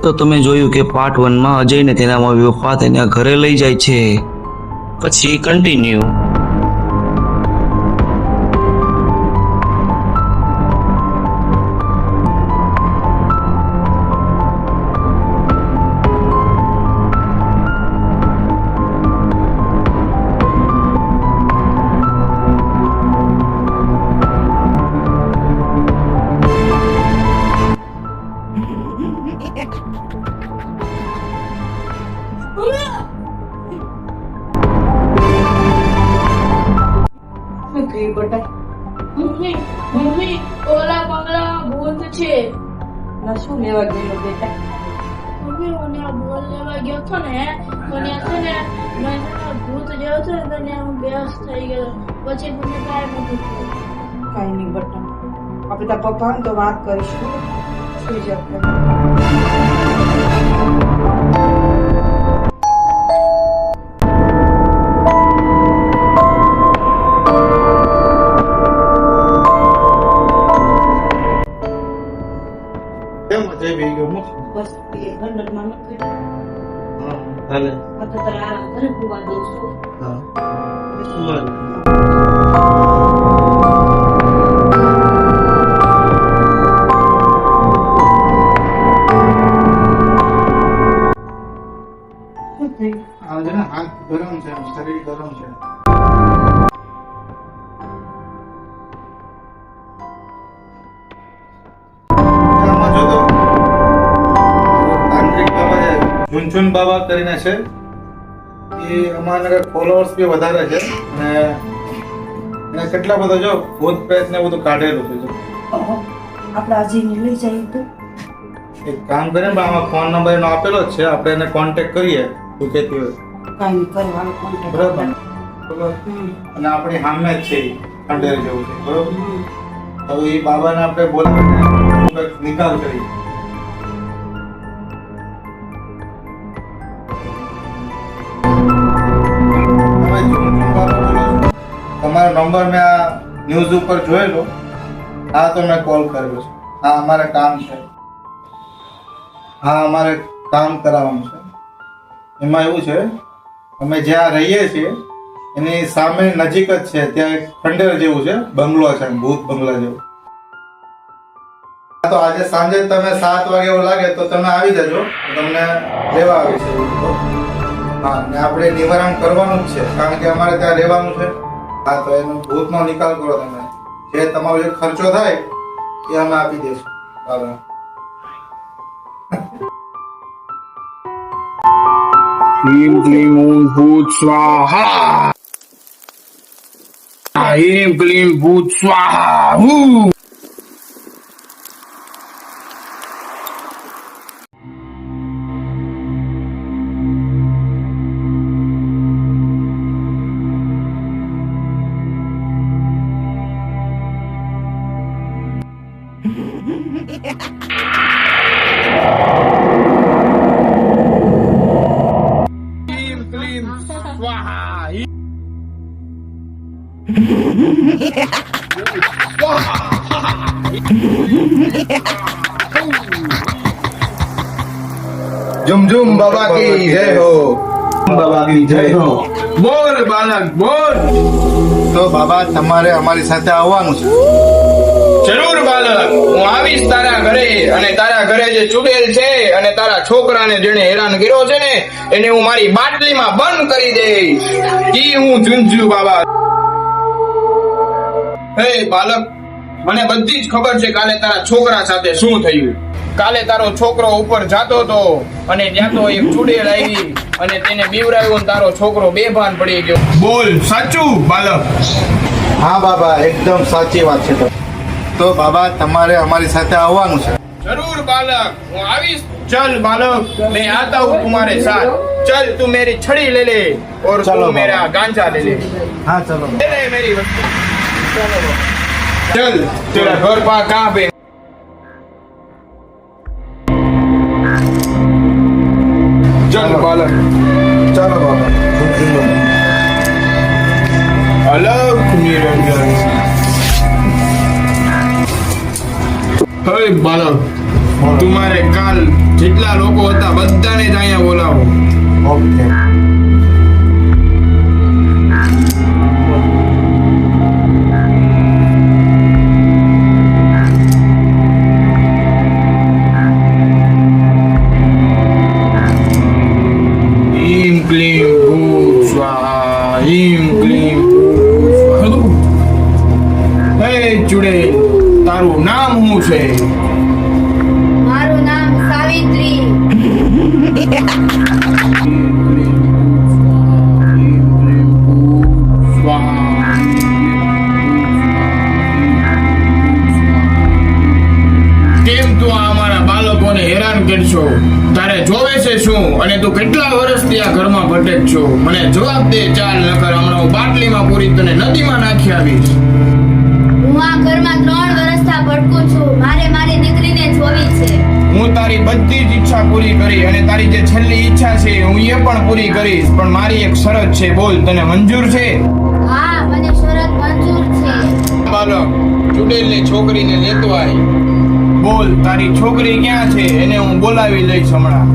તો તમે જોયું કે પાર્ટ 1 માં અજયને તેના મમ્મી પપ્પા તેના ઘરે લઈ જાય છે. પછી કન્ટિન્યુ. મમ્મી ઓલા બંગલા ભૂત છે. શું લેવા ગયેલો બેટા? મમ્મી મને આ બોલ લેવા ગયો હતો ને મને છે ને મને ભૂત જેવો છે ને તો હું બેહોશ થઈ ગયો. પછી મને કાંઈ નથી થયું. કઈ નહીં બેટા, આપણે તારા પપ્પા તો વાત કરીશું. સુઈ જા. બસ એ ગંડકમાં નથી. હાલે. આ તો તારા આરામ કરે કુવા દઉં છું. હા. શું થયું? હાથ ગરમ છે, શરીર ગરમ છે. ઝુનઝુન બાબા કરીને છે, એ અમારા ફોલોઅર્સ બી વધારે છે અને કેટલા બધા જો ભૂત પ્રેત ને બધું કાઢેલું છે. જો આપણે અજીને લઈ જઈએ તો એક કામ કરીએ, આમાં ફોન નંબર એનો આપેલો જ છે, આપણે એને કોન્ટેક્ટ કરીએ તું કહેતી હોય. કઈ નહીં કરવાનું કોન્ટેક્ટ. બરાબર. અને આપણી સામે જ છે ઈ, ખંડેર જેવું છે. બરોબર. હવે એ બાબાને આપણે બોલાવીને નિકાલ કરીએ. તમારો નંબર મેં આ ન્યૂઝ ઉપર જોયેલો. હા, તો મેં કોલ કર્યો છે. હા, અમારે કામ છે. હા, અમારે કામ કરાવવાનું છે. એમાં એવું છે, અમે જ્યાં રહીએ છીએ એની સામે નજીક જ છે, ત્યાં એક ખંડેર જેવું છે, બંગલો છે, ભૂત બંગલા જેવું. તો આજે સાંજે તમે 7 વાગે એવું લાગે તો તમે આવી જજો, તમને લેવા આવીશ. હા, ને આપણે નિવારણ કરવાનું જ છે, કારણ કે અમારે ત્યાં રહેવાનું છે. હા, તો એનો ભૂતનો નિકાલ કરો તમે. જે તમારો જે ખર્ચો થાય એ અમે આપી દઈશું. બરાબર. ह्रीं क्लीं ॐ भूत स्वाहा. ह्रीं क्लीं भूत स्वाहा. झुमझुम बाबा की जय हो. बाबा की जय हो. બોલ બાલક બોલ. તો બાબા તમારે અમારી સાથે આવવાનું છે. જરૂર બાલક, હું આવીશ તારા ઘરે, અને તારા ઘરે જે ચુડેલ છે અને તારા છોકરાને જેને હેરાન કર્યો છે ને એને હું મારી બાટલીમાં બંધ કરી દઈશ. ઈ હું ઝુંઝુ બાબા. હે બાલક, મને બધી જ ખબર છે કાલે તારા છોકરા સાથે શું થયું. કાલે તારો છોકરો ઉપર જાતો હતો અને ત્યાં તો એક ચુડેલ આવી અને તેને બીવરાવ્યો અને તારો છોકરો બેભાન પડી ગયો. બોલ સાચું બાલક? હા બાબા, એકદમ સાચી વાત છે. તો બાબા તમારે અમારી સાથે આવવાનું છે. जरूर बालक, હું આવીશ. चल बालक, मैं आता हूँ तुम्हारे साथ. चल तू मेरी छड़ी ले ले और चलो तू मेरा गांजा ले ले. हाँ चलो. ले ले मेरी वस्तु. चल, तेरा घर पा कहाँ पे? चल बालक. चलो बाबा. अलग निरंजन. हे बालक, તું મારે કાલ જેટલા લોકો હતા બધાને જ અહીંયા બોલાવો. ઓકે. ઈમ ક્લીમ ભૂત સ્વાહા, ઈમ ક્લીમ ભૂત સ્વાહા. હે ચુડેલ, તારું નામ શું છે? મારું નામ સાવિત્રી. કેમ તું આ અમારા બાળકોને હેરાન કરશો? તારે જોવે છે શું? અને તું કેટલા વર્ષથી આ ઘરમાં ભટક છો? મને જવાબ દે. ચાલ, નકર હમણાં હું બાટલીમાં પૂરી તને નદીમાં નાખી આવીશ. હું આ ઘરમાં 3 વર્ષથી ભટકું છું. મારે મારી દીકરીને જોવી છે. હું તારી બધી જ ઈચ્છા પૂરી કરી અને તારી જે છેલ્લી ઈચ્છા છે હું એ પણ પૂરી કરીશ. પણ મારી એક શરત છે. બોલ, તને મંજૂર છે? હા, મને શરત મંજૂર છે. બાળક, ચુડેલની છોકરીને લેતો આય. બોલ, તારી છોકરી ક્યાં છે? એને હું બોલાવી લઈશ હમણાં.